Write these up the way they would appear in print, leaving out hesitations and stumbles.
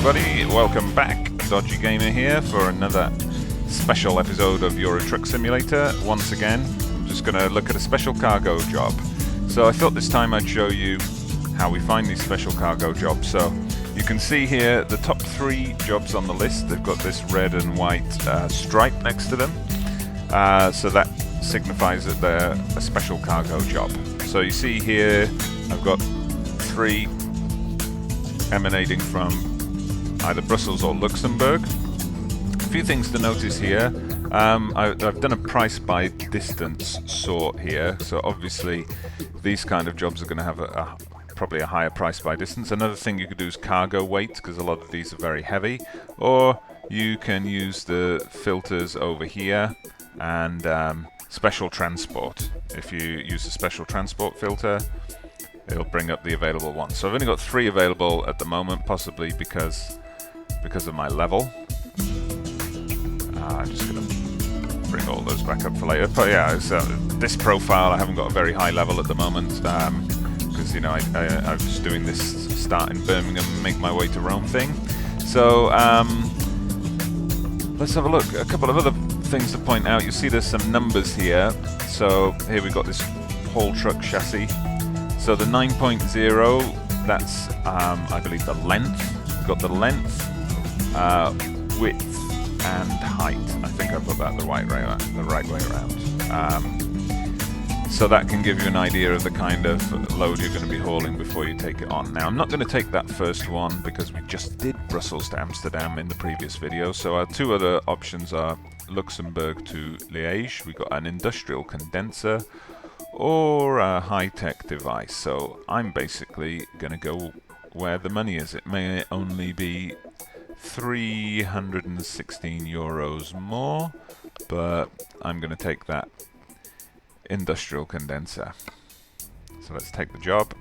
everybody, welcome back. Dodgy Gamer here for another special episode of Euro Truck Simulator. Once again, I'm just going to look at a special cargo job. So I thought this time I'd show you how we find these special cargo jobs. So you can see here the top 3 jobs on the list. They've got this red and white stripe next to them. So that signifies that they're a special cargo job. So you see here I've got 3 emanating from either Brussels or Luxembourg. A few things to notice here. I've done a price by distance sort here, so obviously these kind of jobs are going to have probably a higher price by distance. Another thing you could do is cargo weight, because a lot of these are very heavy, or you can use the filters over here and special transport. If you use the special transport filter, it'll bring up the available ones. So I've only got 3 available at the moment, possibly because of my level. I'm just going to bring all those back up for later. But yeah, this profile I haven't got a very high level at the moment, because you know I'm just doing this start in Birmingham and make my way to Rome thing. So let's have a look. A couple of other things to point out. You see there's some numbers here. So here we've got this haul truck chassis. So the 9.0, that's I believe the length. We've got the length, width, and height. I think I put that the right way around. So that can give you an idea of the kind of load you're going to be hauling before you take it on. Now I'm not going to take that first one because we just did Brussels to Amsterdam in the previous video. So our 2 other options are Luxembourg to Liege. We've got an industrial condenser or a high-tech device. So I'm basically going to go where the money is. It may only be 316 euros more, but I'm going to take that industrial condenser. So let's take the job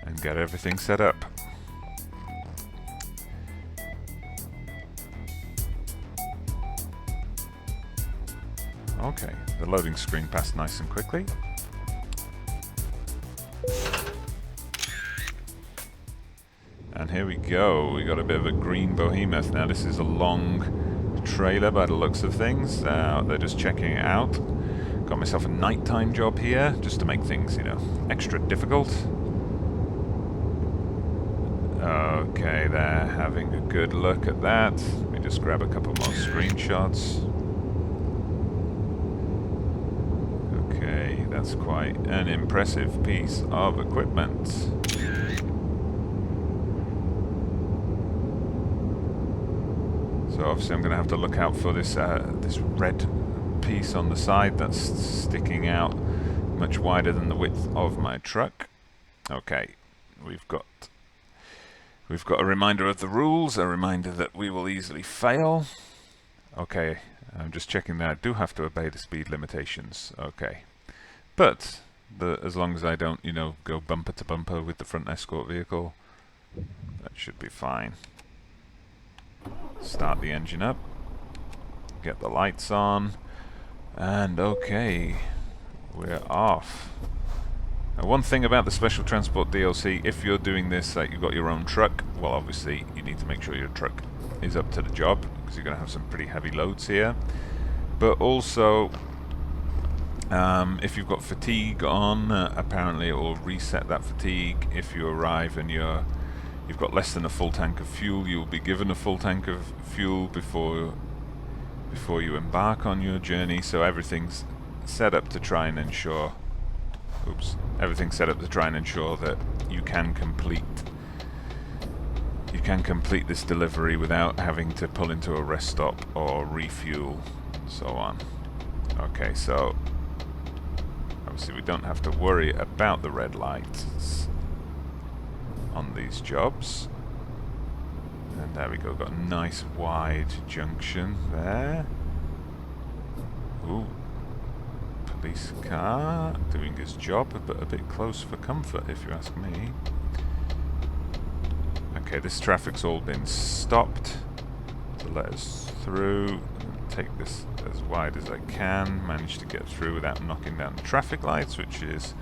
and get everything set up. Okay, the loading screen passed nice and quickly. And here we go, we got a bit of a green behemoth. Now this is a long trailer by the looks of things. They're just checking it out. Got myself a nighttime job here, just to make things, you know, extra difficult. Okay, they're having a good look at that. Let me just grab a couple more screenshots. Okay, that's quite an impressive piece of equipment. So obviously I'm going to have to look out for this this red piece on the side that's sticking out much wider than the width of my truck. Okay, we've got a reminder of the rules, a reminder that we will easily fail. Okay, I'm just checking that I do have to obey the speed limitations. Okay, but as long as I don't, you know, go bumper to bumper with the front escort vehicle, that should be fine. Start the engine up, get the lights on, and okay, we're off. Now, one thing about the Special Transport DLC, if you're doing this, like you've got your own truck, well obviously you need to make sure your truck is up to the job, because you're going to have some pretty heavy loads here. But also, if you've got fatigue on, apparently it will reset that fatigue. If you arrive and you've got less than a full tank of fuel, you'll be given a full tank of fuel before you embark on your journey. So everything's set up to try and ensure that you can complete this delivery without having to pull into a rest stop or refuel and so on. Okay, so obviously we don't have to worry about the red lights on these jobs. And there we go, got a nice wide junction there. Ooh, police car doing his job, but a bit close for comfort if you ask me. Okay, this traffic's all been stopped to let us through. Take this as wide as I can. Managed to get through without knocking down the traffic lights, which is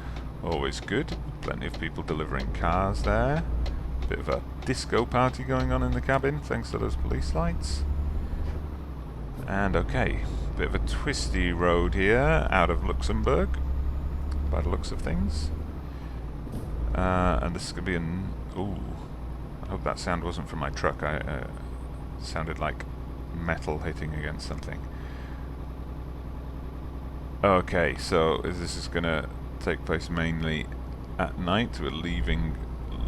always good. Plenty of people delivering cars there. Bit of a disco party going on in the cabin, thanks to those police lights. And okay, bit of a twisty road here out of Luxembourg, by the looks of things. And this is going to be an... Ooh, I hope that sound wasn't from my truck. It sounded like metal hitting against something. Okay, so this is going to take place mainly at night. We're leaving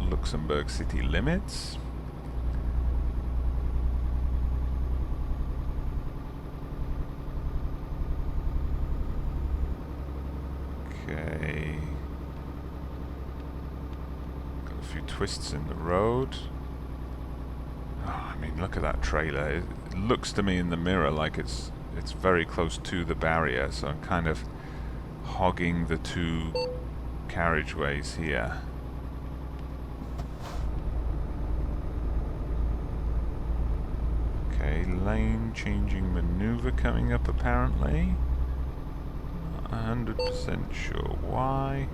Luxembourg city limits. Okay. Got a few twists in the road. Oh, I mean, look at that trailer. It looks to me in the mirror like it's very close to the barrier, so I'm kind of hogging the two carriageways here. Okay, lane changing maneuver coming up apparently. Not 100% sure why.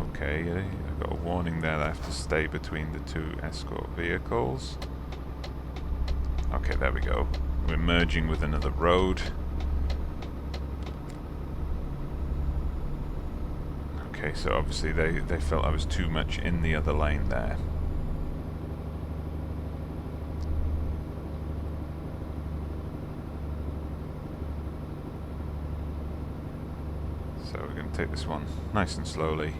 Okay, I've got a warning there that I have to stay between the two escort vehicles. Okay, there we go. We're merging with another road. Okay, so obviously they felt I was too much in the other lane there. So we're going to take this one nice and slowly,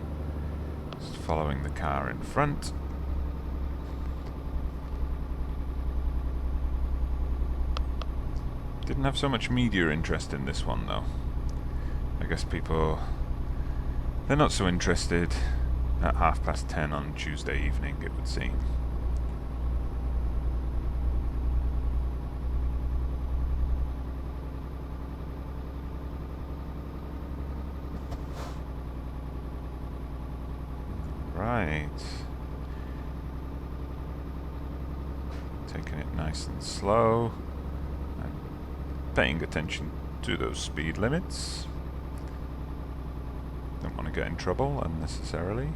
just following the car in front. Didn't have so much media interest in this one though. I guess people, they're not so interested at 10:30 on Tuesday evening, it would seem. Right. Taking it nice and slow. Paying attention to those speed limits. Don't want to get in trouble unnecessarily.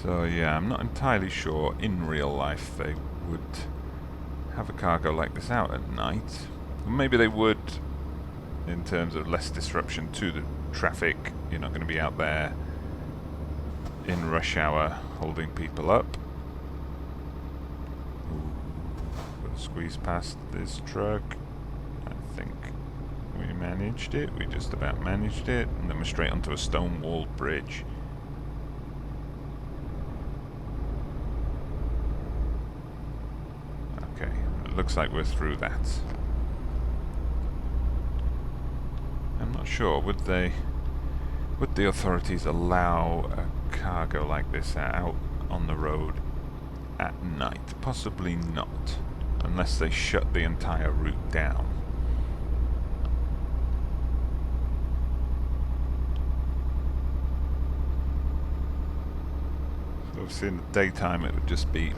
So yeah, I'm not entirely sure in real life they would have a cargo like this out at night. Maybe they would in terms of less disruption to the traffic. You're not going to be out there in rush hour holding people up. Ooh, got to squeeze past this truck. I think we managed it. We just about managed it. And then we're straight onto a stone-walled bridge. Okay, it looks like we're through that. I'm not sure, would the authorities allow a cargo like this out on the road at night? Possibly not, unless they shut the entire route down. So obviously in the daytime it would just be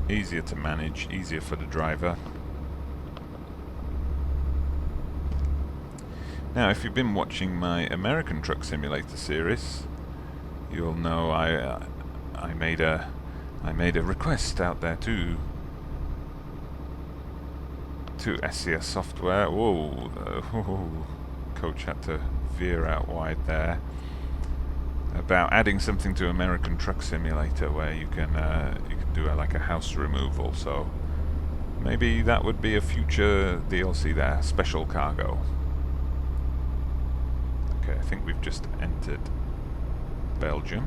easier to manage, easier for the driver. Now, if you've been watching my American Truck Simulator series, you'll know I made a request out there to SCS Software. Whoa, coach had to veer out wide there. About adding something to American Truck Simulator where you can do like a house removal. So maybe that would be a future DLC there, special cargo. Okay, I think we've just entered Belgium.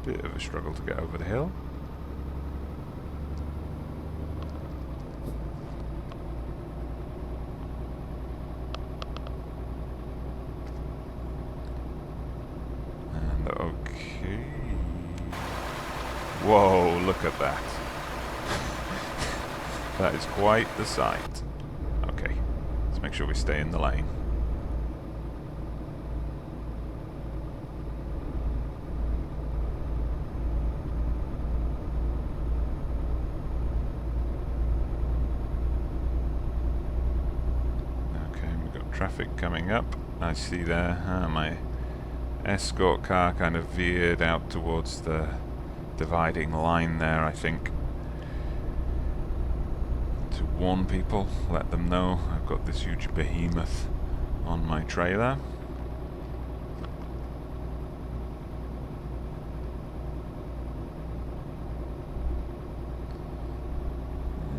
Bit of a struggle to get over the hill. And okay. Whoa, look at that. That is quite the sight. Okay. Make sure we stay in the lane. traffic coming up. I see there, my escort car kind of veered out towards the dividing line there, I think. To warn people, let them know I've got this huge behemoth on my trailer.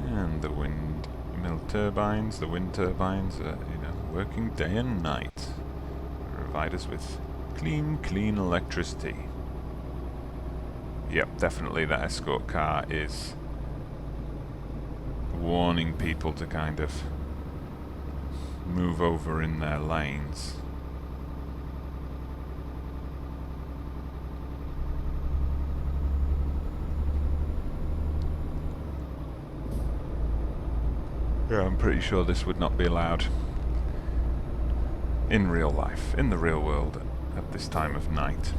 And the windmill turbines, the wind turbines are, working day and night. Provide us with clean electricity. Yep, definitely that escort car is warning people to kind of move over in their lanes. Yeah, I'm pretty sure this would not be allowed in real life, in the real world, at this time of night.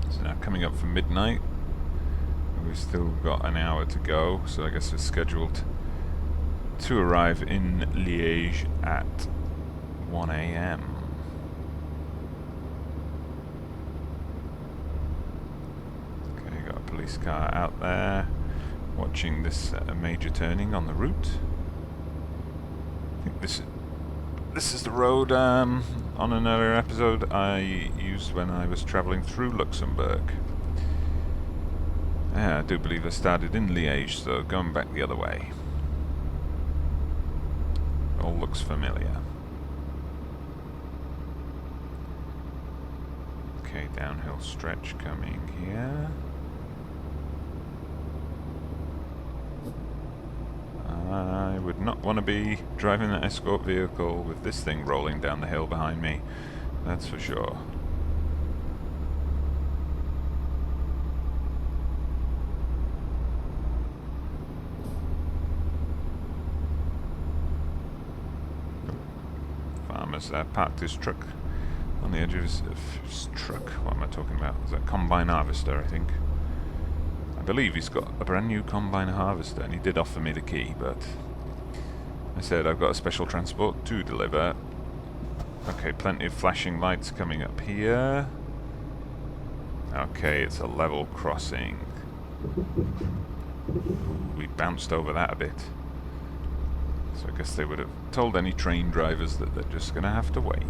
So now coming up for midnight. We've still got an hour to go, so I guess we're scheduled to arrive in Liege at 1 AM. Okay, got a police car out there watching this major turning on the route. I think this is the road on an earlier episode I used when I was travelling through Luxembourg. Yeah, I do believe I started in Liege, so going back the other way. All looks familiar. Okay, downhill stretch coming here. I would not want to be driving an escort vehicle with this thing rolling down the hill behind me, that's for sure. Farmer's parked his truck on the edge of his truck. What am I talking about? Is that combine harvester, I think. I believe he's got a brand new combine harvester, and he did offer me the key, but I said I've got a special transport to deliver. Okay, plenty of flashing lights coming up here. Okay, it's a level crossing. We bounced over that a bit. So I guess they would have told any train drivers that they're just going to have to wait.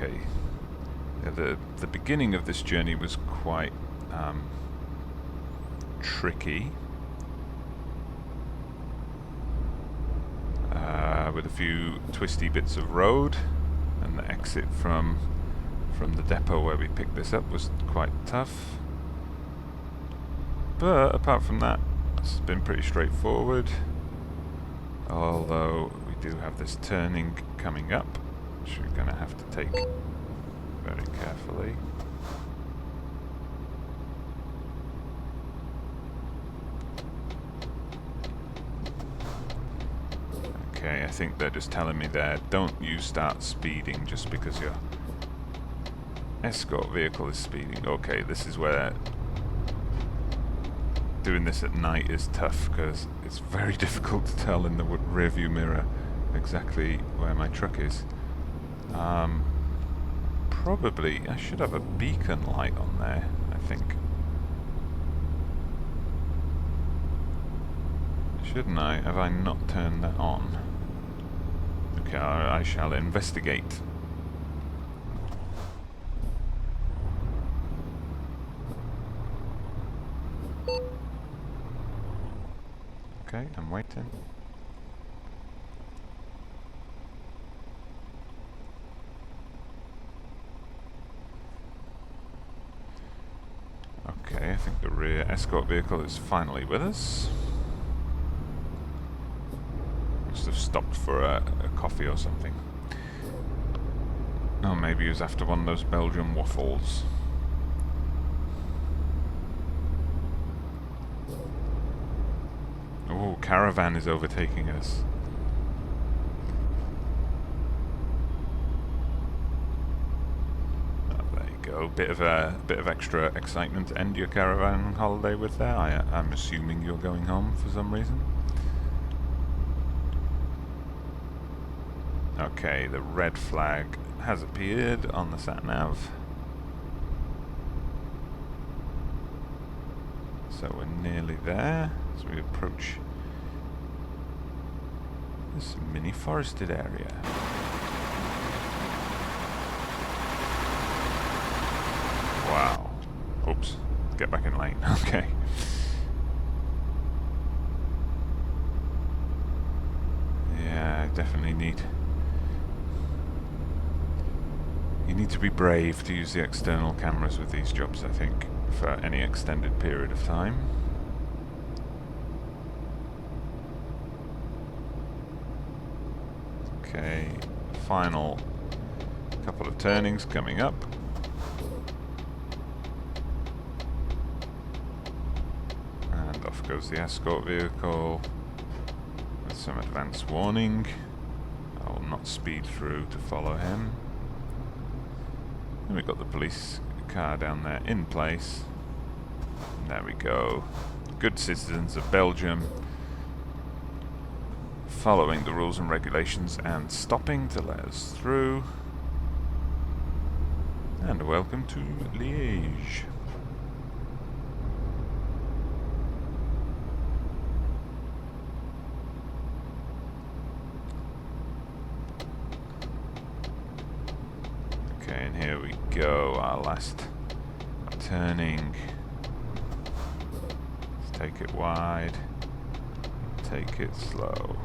Okay. Yeah, the beginning of this journey was quite tricky. With a few twisty bits of road, and the exit from the depot where we picked this up was quite tough. But apart from that, it's been pretty straightforward. Although we do have this turning coming up, which we're going to have to take very carefully. Okay, I think they're just telling me there, don't you start speeding just because your escort vehicle is speeding. Okay, this is where doing this at night is tough, because it's very difficult to tell in the rear view mirror exactly where my truck is. Probably, I should have a beacon light on there, I think. Shouldn't I? Have I not turned that on? Okay, I shall investigate. Okay, I'm waiting. Okay, I think the rear escort vehicle is finally with us. Must have stopped for a coffee or something. Oh, maybe he was after one of those Belgian waffles. Oh, caravan is overtaking us. bit of extra excitement to end your caravan holiday with there. I'm assuming you're going home for some reason. Okay, the red flag has appeared on the sat-nav. So we're nearly there as we approach this mini forested area. Wow. Oops. Get back in lane. Okay. Yeah, I definitely need... You need to be brave to use the external cameras with these jobs, I think, for any extended period of time. Okay, final couple of turnings coming up. And off goes the escort vehicle with some advance warning. I will not speed through to follow him. And we've got the police car down there in place. And there we go. Good citizens of Belgium, following the rules and regulations and stopping to let us through. And welcome to Liege. Okay, and here we go, our last turning. Let's take it wide, take it slow.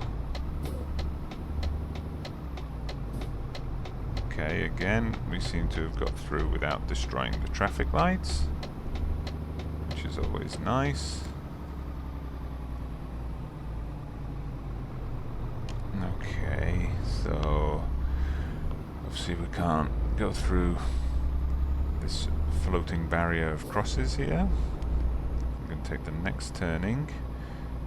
Okay, again, we seem to have got through without destroying the traffic lights, which is always nice. Okay, so obviously we can't go through this floating barrier of crosses here. I'm going to take the next turning,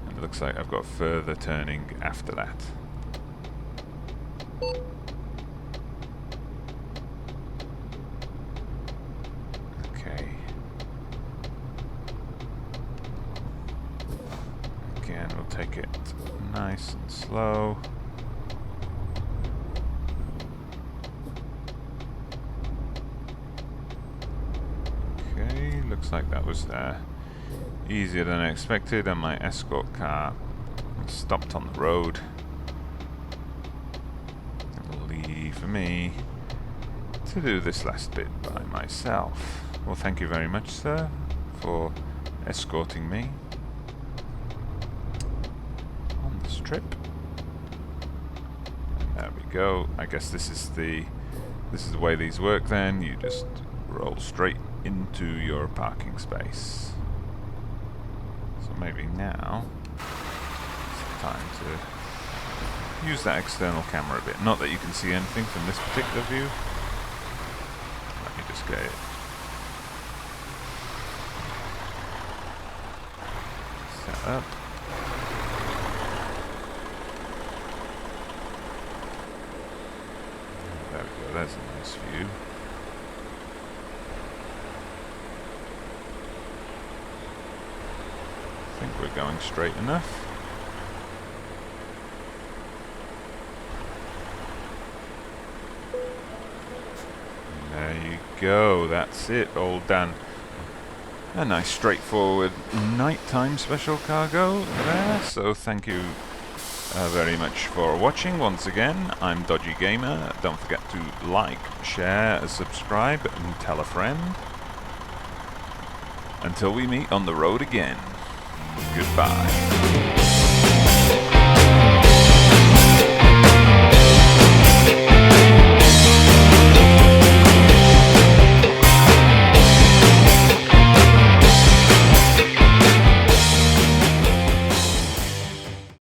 and it looks like I've got further turning after that. Okay. Again, we'll take it nice and slow. Okay, looks like that was easier than I expected, and my escort car stopped on the road. It'll leave me to do this last bit by myself. Well, thank you very much, sir, for escorting me on this trip. And there we go. I guess this is the way these work then. You just roll straight into your parking space. So maybe now it's time to use that external camera a bit. Not that you can see anything from this particular view. Let me just get it set up. There we go, there's a nice view. I think we're going straight enough. And there you go, that's it, all done. A nice straightforward nighttime special cargo there, so thank you very much for watching once again. I'm Dodgy Gamer. Don't forget to like, share, subscribe and tell a friend. Until we meet on the road again. Goodbye.